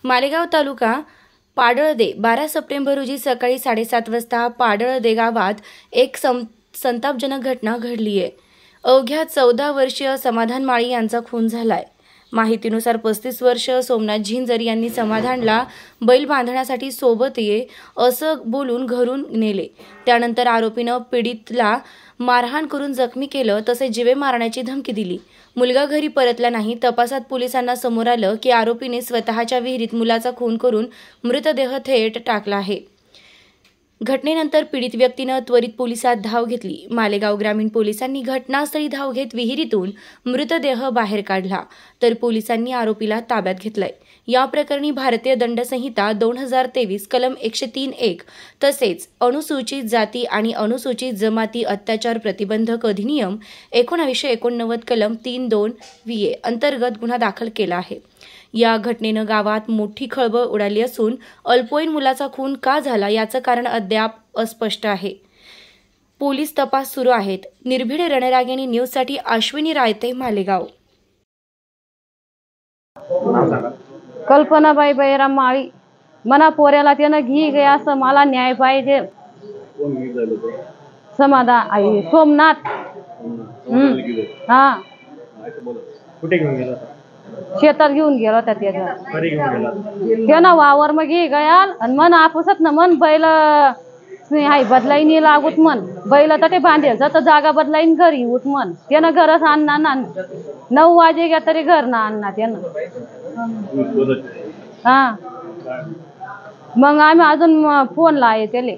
मालेगाव तालुका Padalde 12 September रोजी सकाळी 7:30 वाजता पाडळदे गावात एक संतापजनक घटना घडली आहे। अवघ्या 14 वर्षीय समाधान माळी यांचा खून झालाय। माहितीनुसार 35 वर्ष सोमनाथ झिंजर यांनी समाधानला बैल बांधण्यासाठी सोबत ये असं बोलून घरून नेले। त्यानंतर आरोपीनं पीडितला मारहाण करून जखमी केलं, तसेच जीवे मारण्याची धमकी दिली। मुलगा घरी परतला नाही। तपासात पोलिसांना समोर आलं की आरोपीने स्वतःच्या विहिरीत मुलाचा खून करून मृतदेह थेट टाकला आहे। घटनेनंतर पीडित व्यक्तीनं त्वरित पोलिसात धाव घेतली। मालेगाव ग्रामीण पोलिसांनी घटनास्थळी धाव घेत विहिरीतून मृतदेह बाहेर काढला, तर पोलिसांनी आरोपीला ताब्यात घेतलंय। या प्रकरणी भारतीय दंड संहिता 2023 कलम 103(1) तसेच अनुसूचित जाती आणि अनुसूचित जमाती अत्याचार प्रतिबंधक अधिनियम 1989 कलम 3(2) VA अंतर्गत गुन्हा दाखल केला आहे। या घटनेनं गावात मोठी खळबळ उडाली असून अल्पवयीन मुलाचा खून का झाला याचं कारण अद्याप अस्पष्ट आहे। पोलीस तपास सुरू आहेत। निर्भीड रणरागिणी न्यूजसाठी अश्विनी रायते, मालेगाव। कल्पनाबाई बैराम माळी। मना पोऱ्याला त्यानं घी गे असं मला न्याय पाहिजे। समाधान आई सोमनाथ। हा कुठे घेऊन गेला? शेतात घेऊन गेला होता त्यानं वावर मग घे गयाल आणि मन आपसत ना मन बैल हाय बदलाईनी लागूत मन बैल तर ते बांधेल तर जागा बदलाईन घरी उत मन त्यानं घरच आणणार ना 9 वाजे गे तरी घर ना आणणार त्यानं। हा मग आम्ही अजून फोन लाये त्याले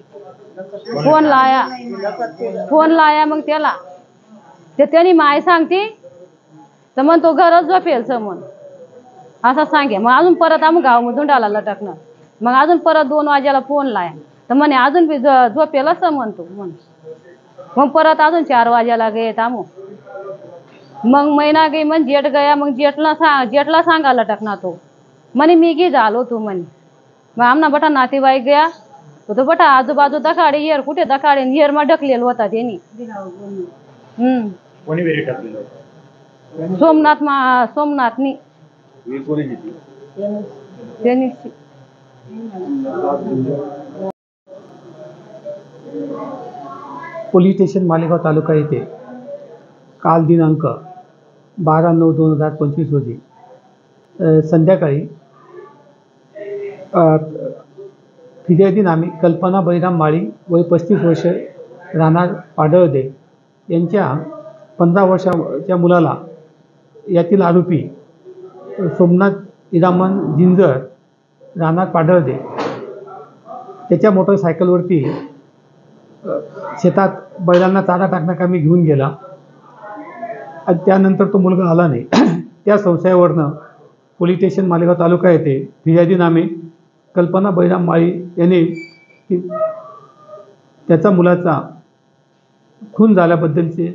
फोन लाया मग त्याला ते त्याने माय सांगते तर मग तो घरच झोपेल समोर असं सांगे। मग अजून परत आम्ही गावामधून डाला लटकणार। मग अजून परत 2 वाजेला फोन लाया तर म्हणे अजून बी झोपेल असं म्हणतो मग परत अजून 4 वाजेला गे आमो मग महिना गे मग जेठ गया मग जेठला सांगा लटकणार तो म्हणे मी गी झालो तू म्हणे। मग आमना बटा नातेवाईक गया तो बटा आजूबाजू दखाडे येर कुठे दखाडे येर मग ढकलेल होता त्यांनी। सोमनाथनी पोलीस स्टेशन मालेगाव तालुका येथे काल दिनांक 12/9/2025 रोजी संध्याकाळी फिर्यादी नामे कल्पना बैराम माळी वय 35 वर्ष राहणार पाडळदे यांच्या 15 वर्षाच्या मुलाला यातील आरोपी सोमनाथ इरामन जिंजर राहणार पाडळदे त्याच्या मोटरसायकलवरती शेतात बैलांना चारा टाकण्याकामी घेऊन गेला आणि त्यानंतर तो मुलगा आला नाही। त्या संशयावरनं पोलीस स्टेशन मालेगाव तालुका येथे फिर्यादी नामे कल्पना बैराम माळी याने त्याचा मुलाचा खून झाल्याबद्दलचे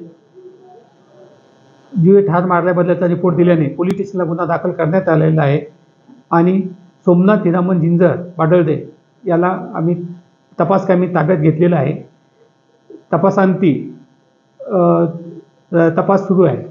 जीवे ठार मारल्याबद्दलचा रिपोर्ट दिल्याने पोलीस स्टेशनला गुन्हा दाखल करण्यात आलेला आहे आणि सोमनाथ इरामन जिंजर पाडळदे याला आम्ही तपासकामी ताब्यात घेतलेला आहे। तपासांती तपास सुरू आहे।